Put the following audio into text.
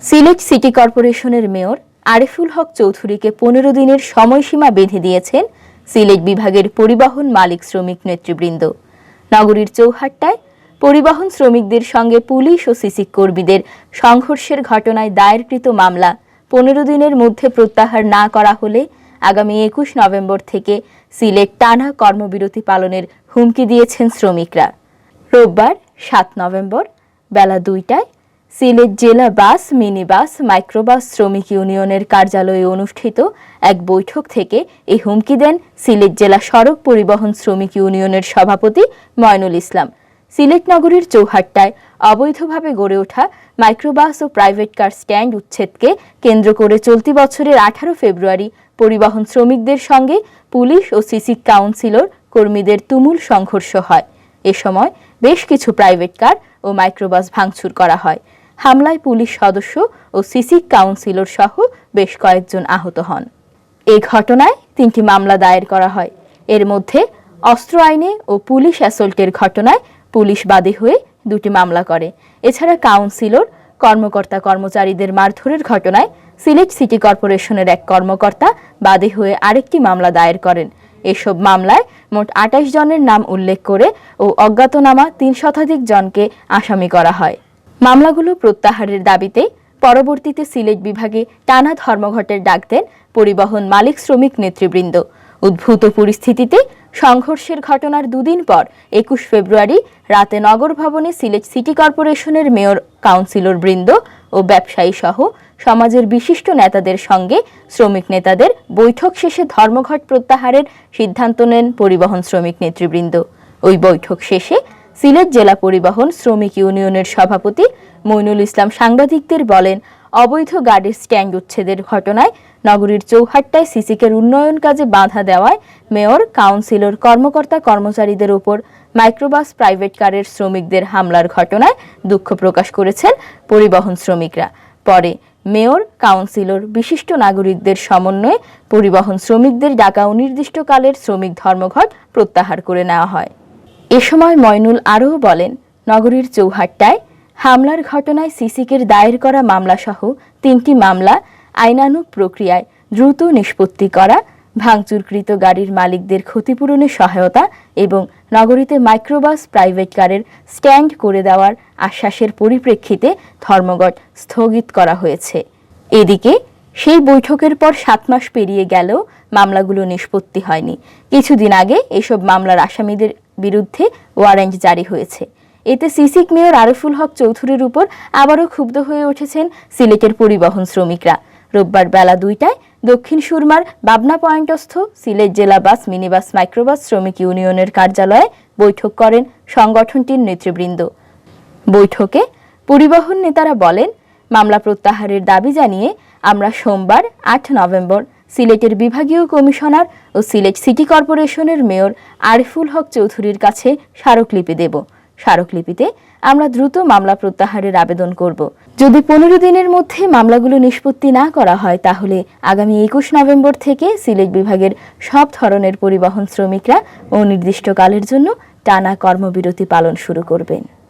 Sylhet city কর্পোরেশনের mayor Ariful Haque চৌধুরীকে ১৫ দিনের সময়সীমা বেঁধে দিয়েছেন সিলেট বিভাগের পরিবহন মালিক শ্রমিক নেতৃবৃন্দ। নগরীর চৌহাট্টায় পরিবহন শ্রমিকদের সঙ্গে পুলিশ ও সিসি কর্মীদের সংঘর্ষের ঘটনায় দায়েরকৃত মামলা ১৫ দিনের মধ্যে প্রত্যাহার না করা হলে আগামী ২১ নভেম্বর থেকে সিলেট টানা কর্মবিরতি পালনের হুমকি দিয়েছেন শ্রমিকরা। রোববার ৭ নভেম্বর বেলা ২টায় সিলেট জেলা বাস, মিনি বাস, মাইক্রোবাস শ্রমিক ইউনিয়নের কার্যালয়ে অনুষ্ঠিত এক বৈঠক থেকে এই হুমকি দেন সিলেট জেলা সড়ক পরিবহন শ্রমিক ইউনিয়নের সভাপতি ময়নুল ইসলাম। সিলেট নগরীর চৌহাট্টায় অবৈধভাবে গড়ে ওঠা মাইক্রোবাস ও প্রাইভেট কার স্ট্যান্ড উচ্ছেদকে কেন্দ্র করে চলতি বছরের ১৮ ফেব্রুয়ারি পরিবহন শ্রমিকদের সঙ্গে পুলিশ ও সিসি কাউন্সিলর কর্মীদের তুমুল সংঘর্ষ হয়। এ সময় বেশ কিছু প্রাইভেট কার ও মাইক্রোবাস ভাঙচুর করা হয়। হামলায় পুলিশ সদস্য ও সিসি কাউন্সিলর সহ বেশ কয়েকজন আহত হন। এই ঘটনায় ৩টি মামলা দায়ের করা হয়। এর মধ্যে অস্ত্র আইনে ও পুলিশ অ্যাসল্টের ঘটনায় পুলিশ বাদী হয়ে ২টি মামলা করে। এছাড়া কাউন্সিলর, কর্মকর্তা কর্মচারীদের মারধরের ঘটনায় সিলেট সিটি কর্পোরেশনের এক কর্মকর্তা বাদী হয়ে আরেকটি মামলা দায়ের করেন। এসব মামলায় মোট ২৮ জনের নাম উল্লেখ করে ও অজ্ঞাতনামা ৩ শতাধিক জনকে আসামি করা হয়। মামলাগুলো প্রত্যাহারের দাবিতে পরবর্তীতে সিলেট বিভাগে টানা ধর্মঘটের ডাক দেন পরিবহন মালিক শ্রমিক নেতৃবৃন্দ। উদ্ভূত পরিস্থিতিতে সংঘর্ষের ঘটনার দুদিন পর ২১ ফেব্রুয়ারি রাতে নগর ভবনে সিলেট সিটি কর্পোরেশনের মেয়র, কাউন্সিলর বৃন্দ ও ব্যবসায়ী সহ সমাজের বিশিষ্ট নেতাদের সঙ্গে শ্রমিক নেতাদের বৈঠক শেষে ধর্মঘট প্রত্যাহারের সিদ্ধান্ত নেন পরিবহন শ্রমিক নেতৃবৃন্দ। ওই বৈঠক শেষে সিলেট জেলা পরিবহন শ্রমিক ইউনিয়নের সভাপতি মইনুল ইসলাম সাংবাদিকদের বলেন, অবৈধ গাড়ির স্ট্যান্ড উচ্ছেদের ঘটনায় নগরীর চৌহাট্টায় সিসিকের উন্নয়ন কাজে বাধা দেওয়ায় মেয়র, কাউন্সিলর, কর্মকর্তা কর্মচারীদের উপর মাইক্রোবাস, প্রাইভেট কারের শ্রমিকদের হামলার ঘটনায় দুঃখ প্রকাশ করেছেন পরিবহন শ্রমিকরা। পরে মেয়র, কাউন্সিলর, বিশিষ্ট নাগরিকদের সমন্বয়ে পরিবহন শ্রমিকদের ডাকা অনির্দিষ্টকালের শ্রমিক ধর্মঘট প্রত্যাহার করে নেওয়া হয়। এ সময় ময়নুল আরও বলেন, নগরীর চৌহাট্টায় হামলার ঘটনায় সিসিকের দায়ের করা মামলাসহ ৩টি মামলা আইনানুগ প্রক্রিয়ায় দ্রুত নিষ্পত্তি করা, ভাঙচুরকৃত গাড়ির মালিকদের ক্ষতিপূরণে সহায়তা এবং নগরীতে মাইক্রোবাস, প্রাইভেট কারের স্ট্যান্ড করে দেওয়ার আশ্বাসের পরিপ্রেক্ষিতে ধর্মঘট স্থগিত করা হয়েছে। এদিকে সেই বৈঠকের পর ৭ মাস পেরিয়ে গেলেও মামলাগুলো নিষ্পত্তি হয়নি। কিছুদিন আগে এসব মামলার আসামিদের বিরুদ্ধে ওয়ারেন্ট জারি হয়েছে। এতে সিসিক মেয়র আরিফুল হক চৌধুরীর উপর আবারও ক্ষুব্ধ হয়ে উঠেছেন সিলেটের পরিবহন শ্রমিকরা। রোববার বেলা ২টায় দক্ষিণ সুরমার বাবনা পয়েন্টস্থ সিলেট জেলা বাস, মিনিবাস, মাইক্রোবাস শ্রমিক ইউনিয়নের কার্যালয়ে বৈঠক করেন সংগঠনটির নেতৃবৃন্দ। বৈঠকে পরিবহন নেতারা বলেন, মামলা প্রত্যাহারের দাবি জানিয়ে আমরা সোমবার ৮ নভেম্বর সিলেটের বিভাগীয় কমিশনার ও সিলেট সিটি কর্পোরেশনের মেয়র আরিফুল হক চৌধুরীর কাছে স্মারকলিপি দেব। স্মারকলিপিতে আমরা দ্রুত মামলা প্রত্যাহারের আবেদন করব। যদি ১৫ দিনের মধ্যে মামলাগুলো নিষ্পত্তি না করা হয় তাহলে আগামী ২১ নভেম্বর থেকে সিলেট বিভাগের সব ধরনের পরিবহন শ্রমিকরা অনির্দিষ্টকালের জন্য টানা কর্মবিরতি পালন শুরু করবেন।